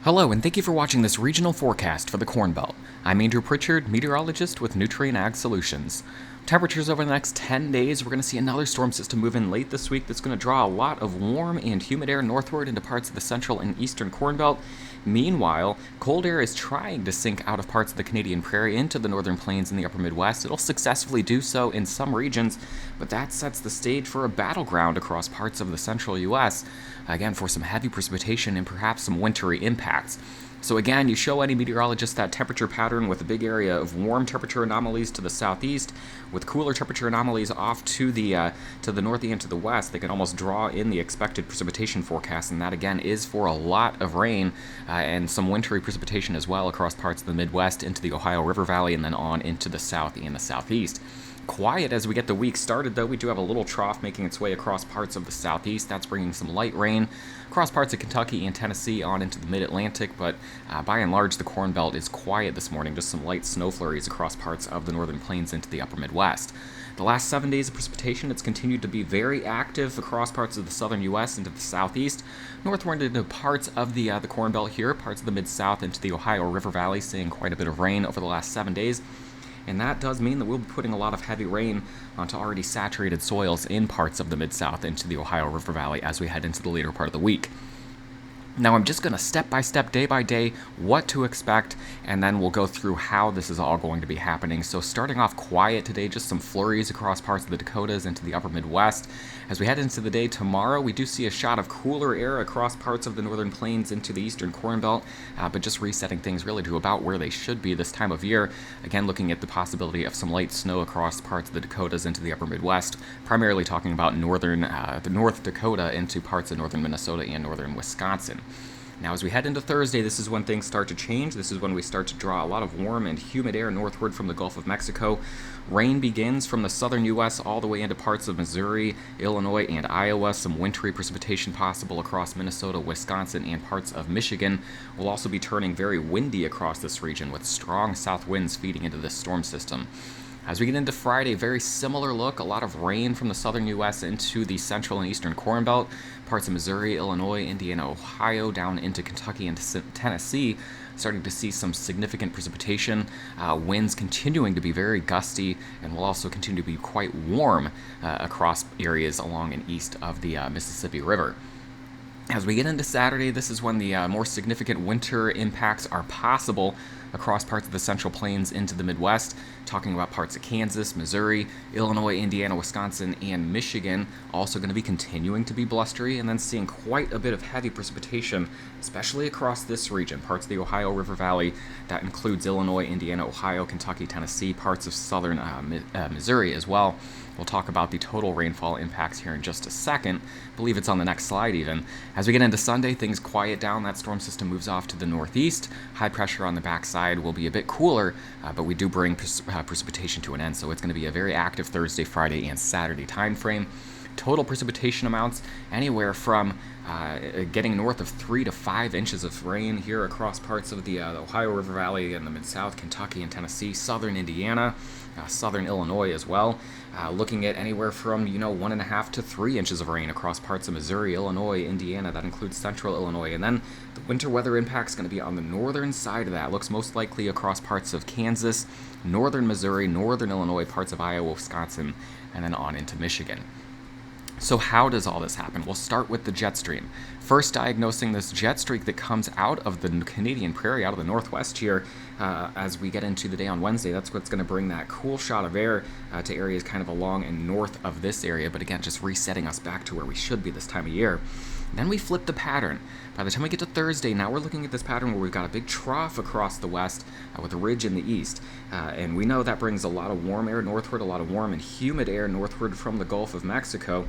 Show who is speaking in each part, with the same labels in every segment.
Speaker 1: Hello, and thank you for watching this regional forecast for the Corn Belt. I'm Andrew Pritchard, meteorologist with Nutrien Ag Solutions. Temperatures over the next 10 days, we're going to see another storm system move in late this week that's going to draw a lot of warm and humid air northward into parts of the central and eastern Corn Belt. Meanwhile, cold air is trying to sink out of parts of the Canadian Prairie into the northern plains and the upper Midwest. It'll successfully do so in some regions, but that sets the stage for a battleground across parts of the central U.S., again, for some heavy precipitation and perhaps some wintry impacts. So again, you show any meteorologist that temperature pattern with a big area of warm temperature anomalies to the southeast, with cooler temperature anomalies off to the north and to the west, they can almost draw in the expected precipitation forecast, and that again is for a lot of rain and some wintry precipitation as well across parts of the Midwest into the Ohio River Valley and then on into the south and the southeast. Quiet as we get the week started, though. We do have a little trough making its way across parts of the southeast. That's bringing some light rain across parts of Kentucky and Tennessee on into the mid-Atlantic, but by and large, the Corn Belt is quiet this morning. Just some light snow flurries across parts of the northern plains into the upper Midwest. The last 7 days of precipitation, it's continued to be very active across parts of the southern U.S. into the southeast, northward into parts of the Corn Belt here, parts of the mid-south into the Ohio River Valley, seeing quite a bit of rain over the last 7 days. And that does mean that we'll be putting a lot of heavy rain onto already saturated soils in parts of the Mid-South into the Ohio River Valley as we head into the later part of the week. Now I'm just going to step by step, day by day, what to expect, and then we'll go through how this is all going to be happening. So starting off quiet today, just some flurries across parts of the Dakotas into the upper Midwest. As we head into the day tomorrow, we do see a shot of cooler air across parts of the northern plains into the eastern Corn Belt, but just resetting things really to about where they should be this time of year. Again, looking at the possibility of some light snow across parts of the Dakotas into the upper Midwest, primarily talking about the North Dakota into parts of northern Minnesota and northern Wisconsin. Now, as we head into Thursday, this is when things start to change. This is when we start to draw a lot of warm and humid air northward from the Gulf of Mexico. Rain begins from the southern U.S. all the way into parts of Missouri, Illinois, and Iowa. Some wintry precipitation possible across Minnesota, Wisconsin, and parts of Michigan. Will also be turning very windy across this region with strong south winds feeding into this storm system. As we get into Friday, very similar look, a lot of rain from the southern U.S. into the central and eastern Corn Belt, parts of Missouri, Illinois, Indiana, Ohio, down into Kentucky and Tennessee, starting to see some significant precipitation, winds continuing to be very gusty, and will also continue to be quite warm across areas along and east of the Mississippi River. As we get into Saturday, this is when the more significant winter impacts are possible across parts of the Central Plains into the Midwest, talking about parts of Kansas, Missouri, Illinois, Indiana, Wisconsin, and Michigan, also going to be continuing to be blustery, and then seeing quite a bit of heavy precipitation, especially across this region, parts of the Ohio River Valley. That includes Illinois, Indiana, Ohio, Kentucky, Tennessee, parts of southern Missouri as well. We'll talk about the total rainfall impacts here in just a second. I believe it's on the next slide even. As we get into Sunday, things quiet down. That storm system moves off to the northeast. High pressure on the backside will be a bit cooler, but we do bring precipitation to an end. So it's going to be a very active Thursday, Friday, and Saturday time frame. Total precipitation amounts anywhere from getting north of 3 to 5 inches of rain here across parts of the Ohio River Valley and the Mid-South, Kentucky and Tennessee, southern Indiana, southern Illinois as well. Looking at anywhere from 1.5 to 3 inches of rain across parts of Missouri, Illinois, Indiana. That includes central Illinois. And then the winter weather impact is going to be on the northern side of that. Looks most likely across parts of Kansas, northern Missouri, northern Illinois, parts of Iowa, Wisconsin, and then on into Michigan. So how does all this happen? We'll start with the jet stream. First, diagnosing this jet streak that comes out of the Canadian Prairie, out of the northwest here, as we get into the day on Wednesday. That's what's going to bring that cool shot of air to areas kind of along and north of this area, but again, just resetting us back to where we should be this time of year. Then we flip the pattern. By the time we get to Thursday, now we're looking at this pattern where we've got a big trough across the west with a ridge in the east. And we know that brings a lot of warm air northward, a lot of warm and humid air northward from the Gulf of Mexico.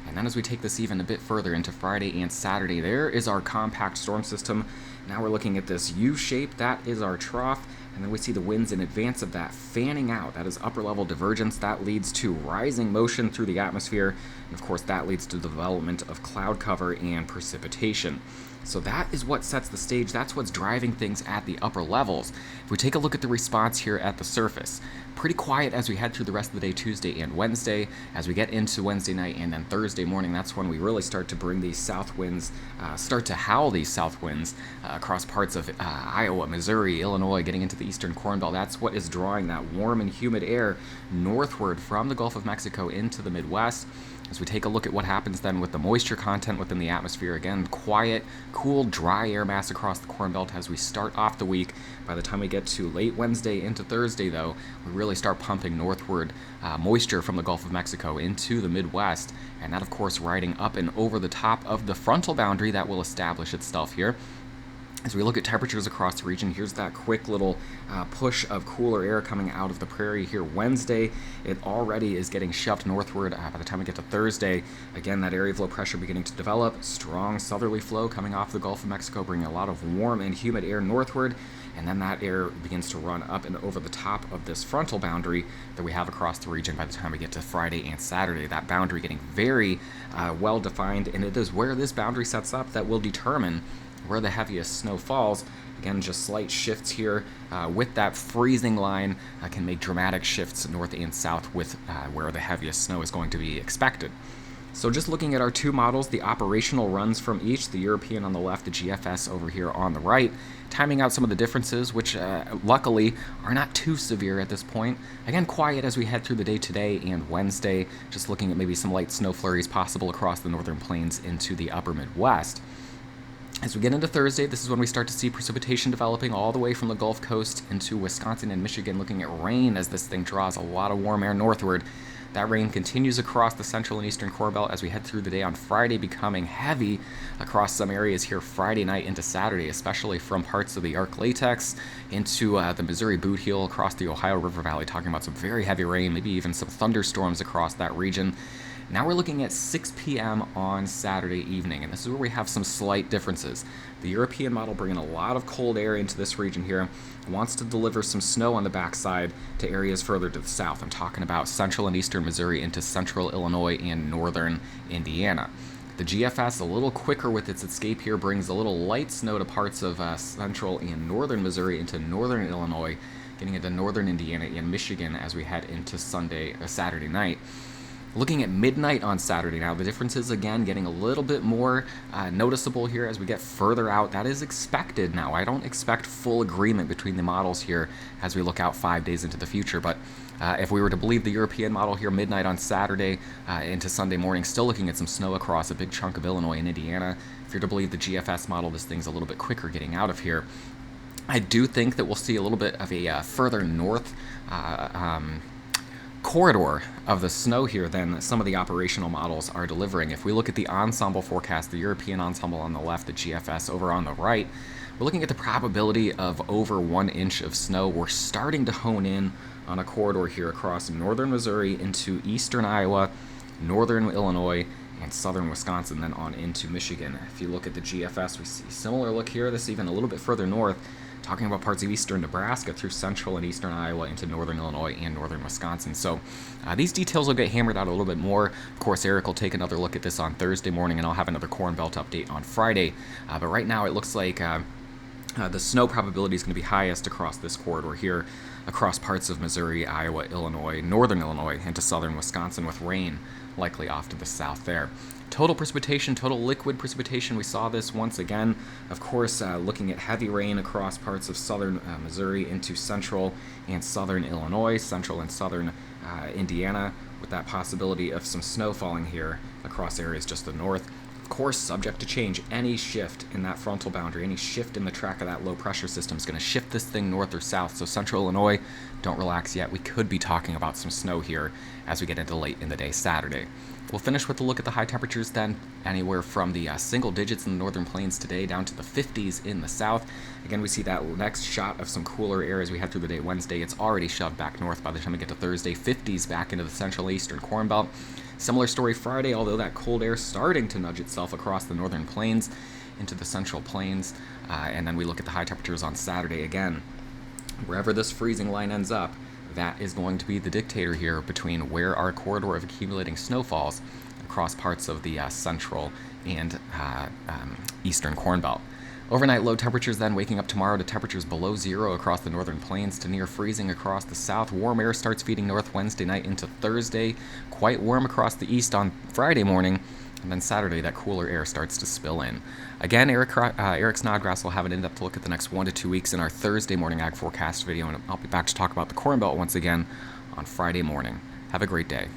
Speaker 1: And then as we take this even a bit further into Friday and Saturday, there is our compact storm system. Now we're looking at this U shape. That is our trough. And then we see the winds in advance of that fanning out. That is upper level divergence. That leads to rising motion through the atmosphere. And of course, that leads to the development of cloud cover and precipitation. So that is what sets the stage. That's what's driving things at the upper levels. If we take a look at the response here at the surface, pretty quiet as we head through the rest of the day, Tuesday and Wednesday. As we get into Wednesday night and then Thursday morning, that's when we really start to bring these south winds, start to howl these south winds across parts of Iowa, Missouri, Illinois, getting into the eastern Corn Belt. That's what is drawing that warm and humid air northward from the Gulf of Mexico into the Midwest. As we take a look at what happens then with the moisture content within the atmosphere, again, quiet, cool, dry air mass across the Corn Belt as we start off the week. By the time we get to late Wednesday into Thursday, though, we really start pumping northward moisture from the Gulf of Mexico into the Midwest, and that, of course, riding up and over the top of the frontal boundary that will establish itself here. As we look at temperatures across the region, here's that quick little push of cooler air coming out of the prairie here Wednesday. It already is getting shoved northward by the time we get to Thursday. Again, that area of low pressure beginning to develop. Strong southerly flow coming off the Gulf of Mexico, bringing a lot of warm and humid air northward. And then that air begins to run up and over the top of this frontal boundary that we have across the region by the time we get to Friday and Saturday. That boundary getting very well defined, and it is where this boundary sets up that will determine where the heaviest snow falls. Again, just slight shifts here with that freezing line can make dramatic shifts north and south with where the heaviest snow is going to be expected. So just looking at our two models, the operational runs from each, the European on the left, the GFS over here on the right, timing out some of the differences, which luckily are not too severe at this point. Again, quiet as we head through the day today and Wednesday, just looking at maybe some light snow flurries possible across the northern plains into the upper Midwest. As we get into Thursday, this is when we start to see precipitation developing all the way from the Gulf Coast into Wisconsin and Michigan, looking at rain as this thing draws a lot of warm air northward. That rain continues across the central and eastern Corn Belt as we head through the day on Friday, becoming heavy across some areas here Friday night into Saturday, especially from parts of the Arc Latex into the Missouri Boot Heel across the Ohio River Valley, talking about some very heavy rain, maybe even some thunderstorms across that region. Now we're looking at 6 p.m. on Saturday evening, and this is where we have some slight differences. The European model bringing a lot of cold air into this region here, wants to deliver some snow on the backside to areas further to the south. I'm talking about central and eastern Missouri into central Illinois and northern Indiana. The GFS, a little quicker with its escape here, brings a little light snow to parts of central and northern Missouri into northern Illinois, getting into northern Indiana and Michigan as we head into Saturday night. Looking at midnight on Saturday now, the differences again getting a little bit more noticeable here as we get further out. That is expected now. I don't expect full agreement between the models here as we look out 5 days into the future, but if we were to believe the European model here, midnight on Saturday into Sunday morning, still looking at some snow across a big chunk of Illinois and Indiana. If you're to believe the GFS model, this thing's a little bit quicker getting out of here. I do think that we'll see a little bit of a further north corridor of the snow here than some of the operational models are delivering. If we look at the ensemble forecast, the European ensemble on the left, the GFS over on the right, we're looking at the probability of over 1 inch of snow. We're starting to hone in on a corridor here across northern Missouri into eastern Iowa, northern Illinois, and southern Wisconsin, then on into Michigan. If you look at the GFS, we see a similar look here. This is even a little bit further north, talking about parts of eastern Nebraska through central and eastern Iowa into northern Illinois and northern Wisconsin. So these details will get hammered out a little bit more. Of course, Eric will take another look at this on Thursday morning, and I'll have another Corn Belt update on Friday. But right now, it looks like the snow probability is going to be highest across this corridor here, across parts of Missouri, Iowa, Illinois, northern Illinois, into southern Wisconsin, with rain likely off to the south there. Total precipitation, total liquid precipitation, we saw this once again. Of course, looking at heavy rain across parts of southern Missouri into central and southern Illinois, central and southern Indiana, with that possibility of some snow falling here across areas just to the north. Of course, subject to change. Any shift in that frontal boundary, any shift in the track of that low pressure system is going to shift this thing north or south. So central Illinois, don't relax yet. We could be talking about some snow here as we get into late in the day Saturday. We'll finish with a look at the high temperatures then, anywhere from the single digits in the northern plains today down to the 50s in the south. Again, we see that next shot of some cooler air as we head through the day Wednesday. It's already shoved back north by the time we get to Thursday. 50s back into the central eastern Corn Belt. Similar story Friday, although that cold air starting to nudge itself across the northern plains into the central plains. And then we look at the high temperatures on Saturday again. Wherever this freezing line ends up, that is going to be the dictator here between where our corridor of accumulating snow falls. across parts of the central and eastern Corn Belt. Overnight low temperatures then waking up tomorrow to temperatures below zero across the northern plains to near freezing across the south. Warm air starts feeding north Wednesday night into Thursday. Quite warm across the east on Friday morning. And then Saturday, that cooler air starts to spill in. Again, Eric Snodgrass will have an in-depth look at the next 1 to 2 weeks in our Thursday morning ag forecast video, and I'll be back to talk about the Corn Belt once again on Friday morning. Have a great day.